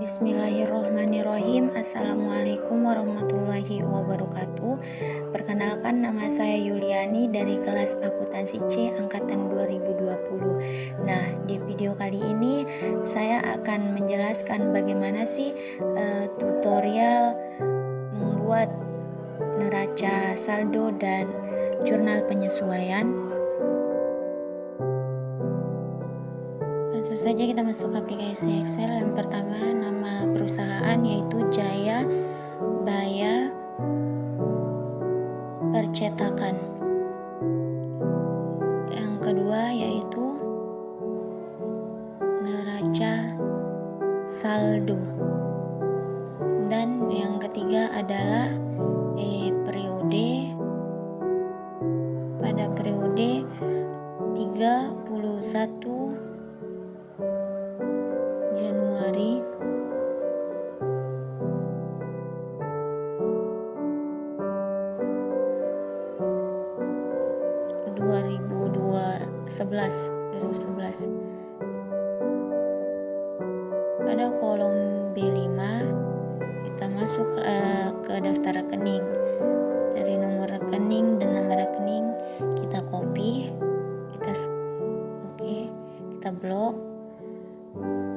Bismillahirrohmanirrohim. Assalamualaikum warahmatullahi wabarakatuh. Perkenalkan, nama saya Yuliani dari kelas akuntansi C angkatan 2020. Nah, di video kali ini saya akan menjelaskan bagaimana sih tutorial membuat neraca saldo dan jurnal penyesuaian. Langsung saja kita masuk ke aplikasi Excel. Yang pertama, nama perusahaan yaitu Jaya Baya Percetakan. Yang kedua yaitu neraca saldo. Dan yang ketiga adalah periode pada periode 31 Januari 2011. Pada kolom B5 kita masuk ke daftar rekening. Dari nomor rekening dan nama rekening kita copy, kita blok,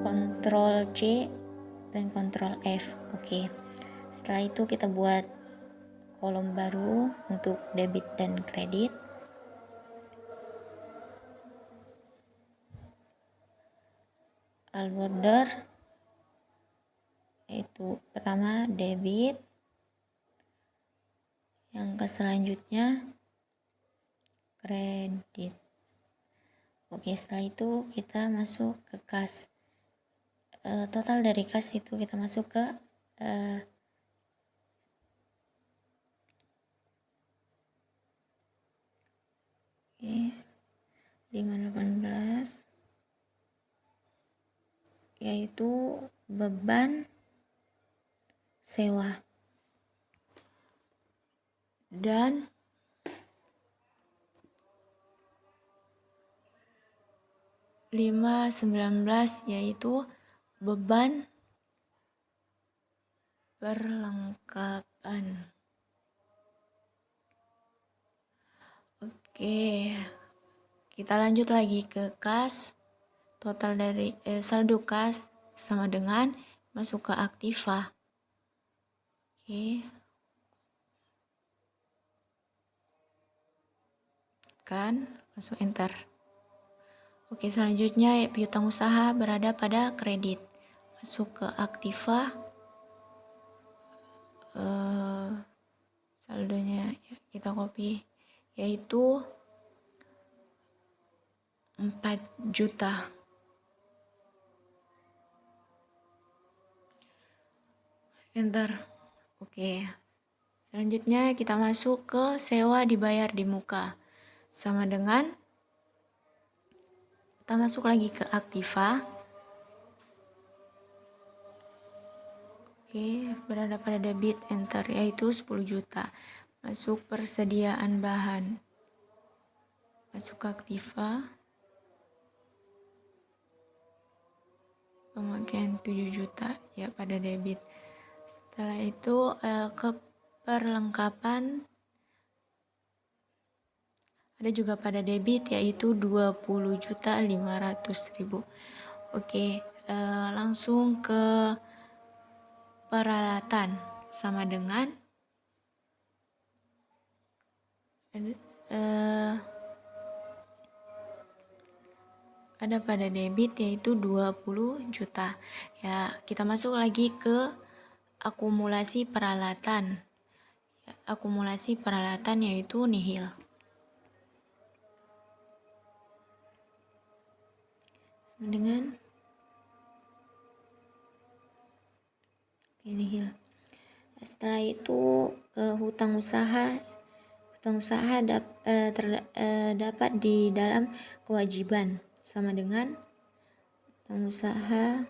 Ctrl C dan Ctrl F. Setelah itu kita buat kolom baru untuk debit dan kredit. All border yaitu pertama debit, yang selanjutnya kredit. Setelah itu kita masuk ke kas. Total dari kas itu kita masuk ke 518, yaitu beban sewa, dan (519) yaitu beban perlengkapan. Kita lanjut lagi ke kas. Total dari saldo kas sama dengan masuk ke aktiva. Masuk enter. Selanjutnya piutang usaha berada pada kredit. Masuk ke aktiva. Saldonya kita copy, yaitu 4 juta. Enter. Selanjutnya kita masuk ke sewa dibayar di muka. Sama dengan kita masuk lagi ke aktiva. Berada pada debit, enter, yaitu 10 juta. Masuk persediaan bahan. Masuk ke aktiva. Pemakaian 7 juta ya pada debit. Setelah itu ke perlengkapan ada juga pada debit, yaitu 20.500.000. Langsung ke peralatan. Sama dengan ada pada debit, yaitu 20 juta. Kita masuk lagi ke akumulasi peralatan. Akumulasi peralatan yaitu nihil. Sama dengan nihil. Setelah itu ke hutang usaha. Hutang usaha dapat di dalam kewajiban. Sama dengan hutang usaha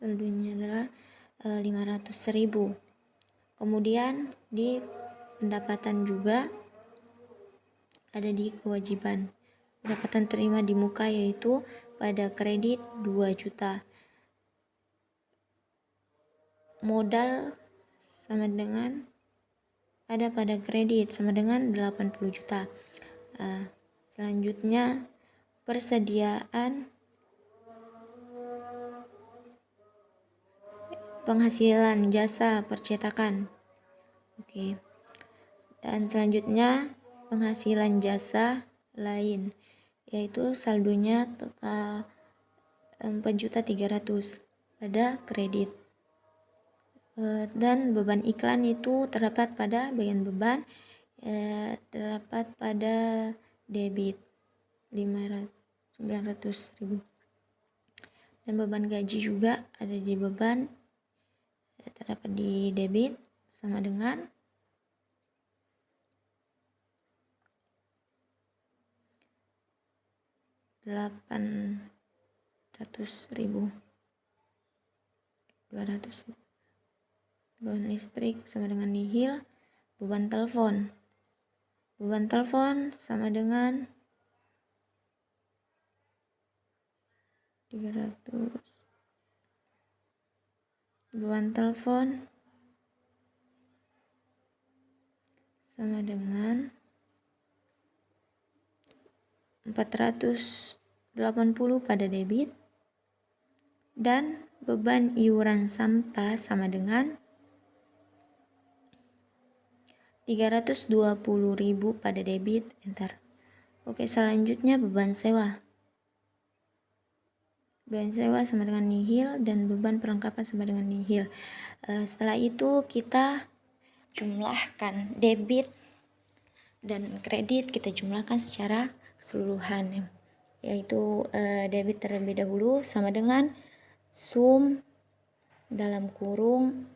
tentunya adalah 500.000. Kemudian di pendapatan juga ada di kewajiban. Pendapatan terima di muka yaitu pada kredit 2 juta. modal sama dengan ada pada kredit sama dengan 80 juta. Selanjutnya persediaan penghasilan jasa percetakan. Oke. Dan selanjutnya penghasilan jasa lain, yaitu saldonya total 4.300.000 pada kredit. Dan beban iklan itu terdapat pada bagian beban, terdapat pada debit 900.000. Dan beban gaji juga ada di beban, terdapat di debit sama dengan 800.000. 200.000. Beban listrik sama dengan nihil. Beban telepon sama dengan 300. Beban telepon sama dengan 480 pada debit. Dan beban iuran sampah sama dengan 320.000 pada debit. Enter. Oke, selanjutnya beban sewa. Beban sewa sama dengan nihil dan beban perlengkapan sama dengan nihil. Setelah itu kita jumlahkan debit dan kredit, kita jumlahkan secara keseluruhan, yaitu debit terlebih dahulu sama dengan sum dalam kurung,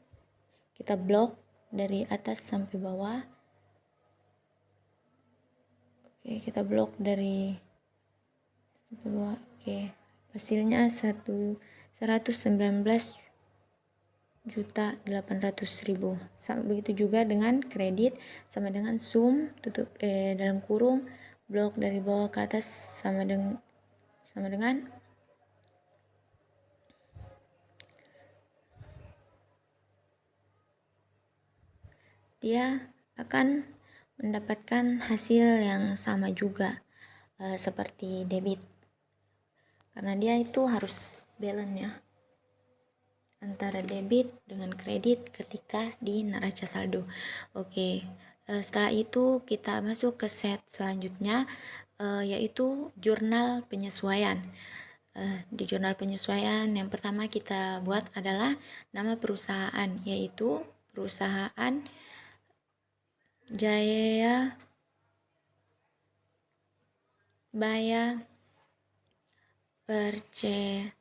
kita blok dari atas sampai bawah. Oke, kita blok dari sampai bawah. Oke, hasilnya 119.800.000. Begitu juga dengan kredit sama dengan sum tutup dalam kurung blok dari bawah ke atas sama dengan dia akan mendapatkan hasil yang sama juga seperti debit, karena dia itu harus balance ya antara debit dengan kredit ketika di neraca saldo. Oke, setelah itu kita masuk ke set selanjutnya, yaitu jurnal penyesuaian. Di jurnal penyesuaian yang pertama kita buat adalah nama perusahaan, yaitu perusahaan Jaya Baya Percetakan,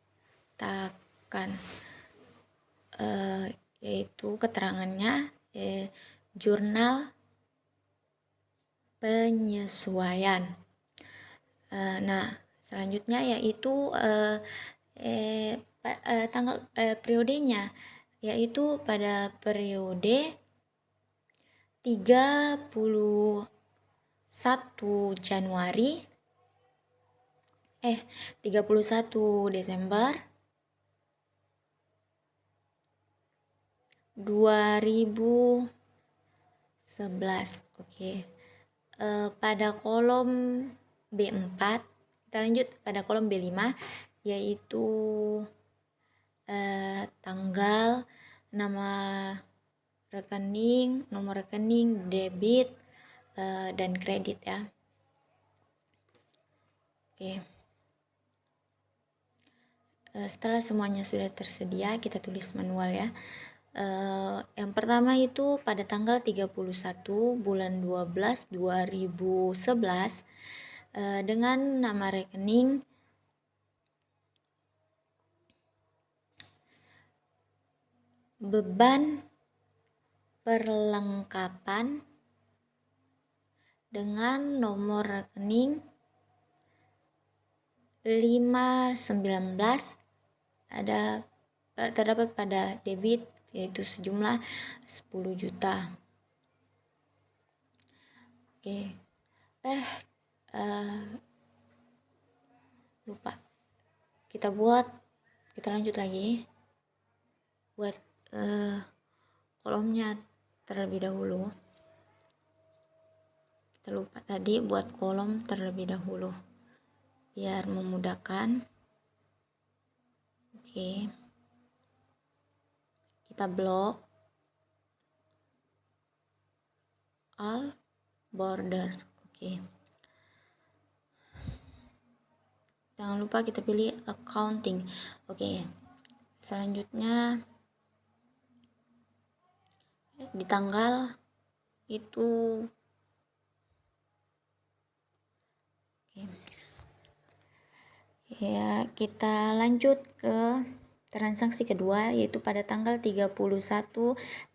yaitu keterangannya jurnal penyesuaian. Nah, selanjutnya yaitu tanggal periodenya, yaitu pada periode 31 Desember 2011. Oke. Pada kolom B4, kita lanjut pada kolom B5, yaitu tanggal, nama rekening, nomor rekening, debit, dan kredit ya. Oke. Setelah semuanya sudah tersedia, kita tulis manual ya. Yang pertama itu pada tanggal 31 bulan 12 2011 dengan nama rekening beban perlengkapan dengan nomor rekening 519 terdapat pada debit, yaitu sejumlah 10 juta. Oke. Lupa. Kita lanjut lagi buat kolomnya terlebih dahulu. Kita lupa tadi buat kolom terlebih dahulu biar memudahkan. Oke, kita blok all border. Oke, jangan lupa kita pilih accounting. Oke, selanjutnya di tanggal itu. Oke. Ya, kita lanjut ke transaksi kedua, yaitu pada tanggal 31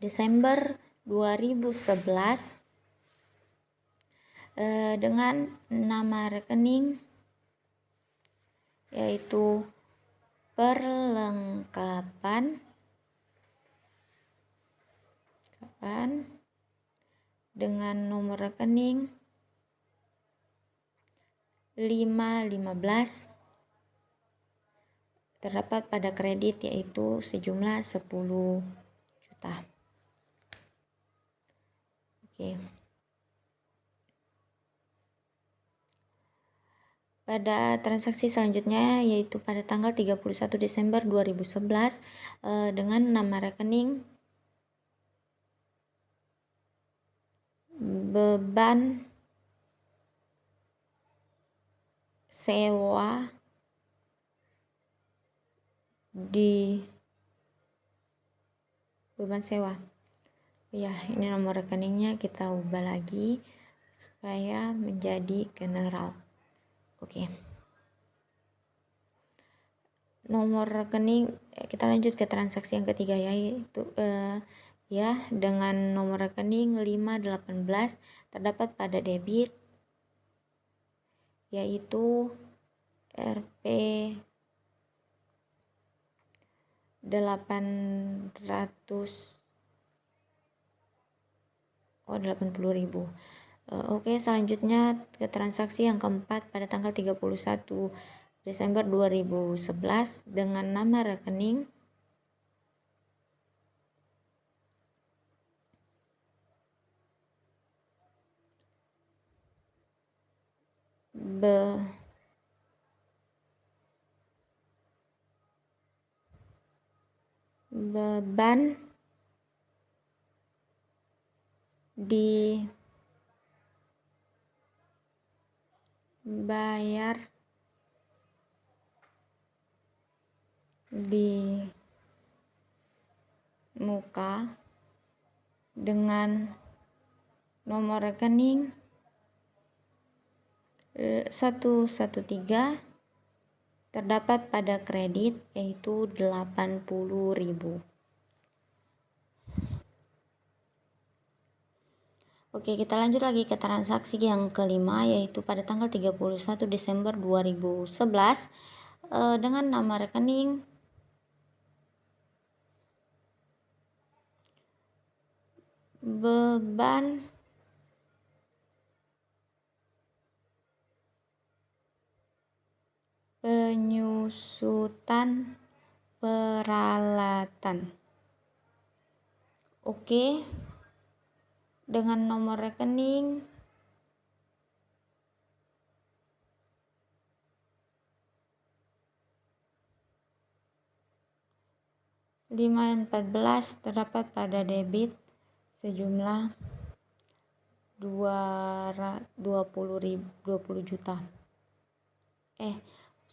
Desember 2011 dengan nama rekening yaitu perlengkapan dengan nomor rekening 515 terdapat pada kredit yaitu sejumlah 10 juta. Oke. Pada transaksi selanjutnya yaitu pada tanggal 31 Desember 2011 dengan nama rekening beban sewa ya, ini nomor rekeningnya kita ubah lagi supaya menjadi general. Oke. Nomor rekening, kita lanjut ke transaksi yang ketiga yaitu dengan nomor rekening 518 terdapat pada debit yaitu Rp 80.000. Oke, selanjutnya ke transaksi yang keempat pada tanggal 31 Desember 2011 dengan nama rekening beban dibayar di muka dengan nomor rekening 113 terdapat pada kredit yaitu 80.000. Oke, kita lanjut lagi ke transaksi yang kelima yaitu pada tanggal 31 Desember 2011 dengan nama rekening beban penyusutan peralatan. Oke, dengan nomor rekening 514 terdapat pada debit sejumlah 20 juta.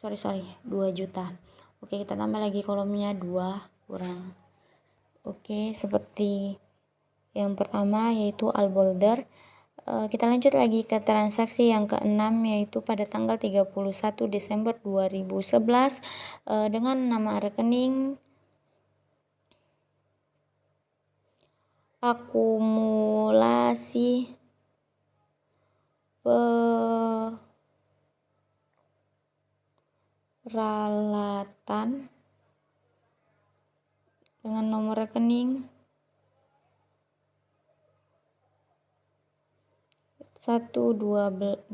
2 juta. Oke, kita tambah lagi kolomnya 2 kurang. Oke, seperti yang pertama yaitu all border. Kita lanjut lagi ke transaksi yang keenam yaitu pada tanggal 31 Desember 2011 dengan nama rekening akumulasi peralatan dengan nomor rekening 1222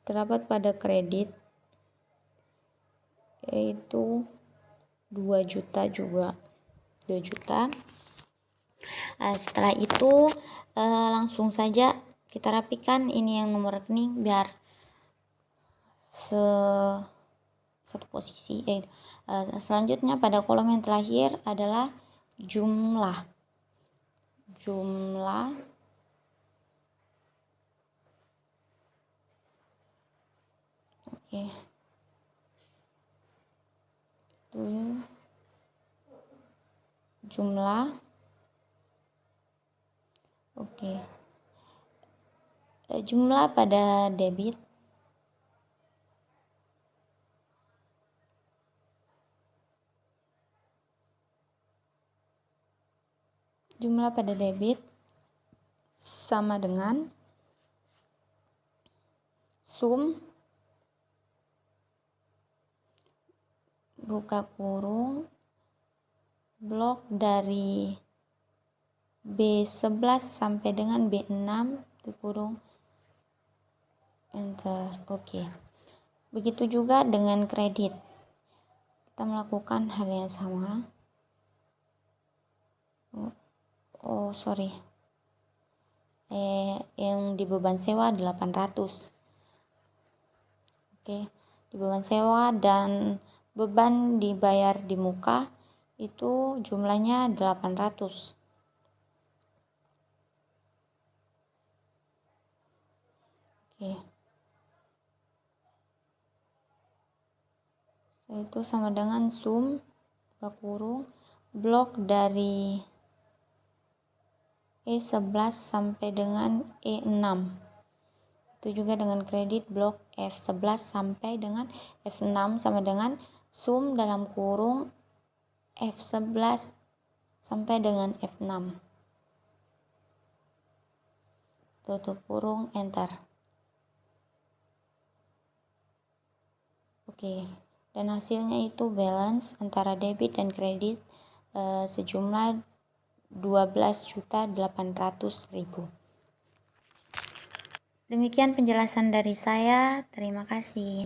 terdapat pada kredit yaitu 2 juta juga. 2 juta. Setelah itu langsung saja kita rapikan ini yang nomor rekening biar satu posisi. Selanjutnya pada kolom yang terakhir adalah jumlah. Oke. Itu jumlah. Oke. Jumlah pada debit. Jumlah pada debit sama dengan sum buka kurung blok dari B11 sampai dengan B6 tutup kurung enter. Oke. Begitu juga dengan kredit. Kita melakukan hal yang sama. Yang di beban sewa 800. Oke, di beban sewa dan beban dibayar di muka itu jumlahnya 800. Oke. Itu sama dengan sum buka kurung blok dari E11 sampai dengan E6. Itu juga dengan kredit blok F11 sampai dengan F6 sama dengan sum dalam kurung F11 sampai dengan F6. Tutup kurung enter. Oke. Dan hasilnya itu balance antara debit dan kredit sejumlah 12.800.000. Demikian penjelasan dari saya. Terima kasih.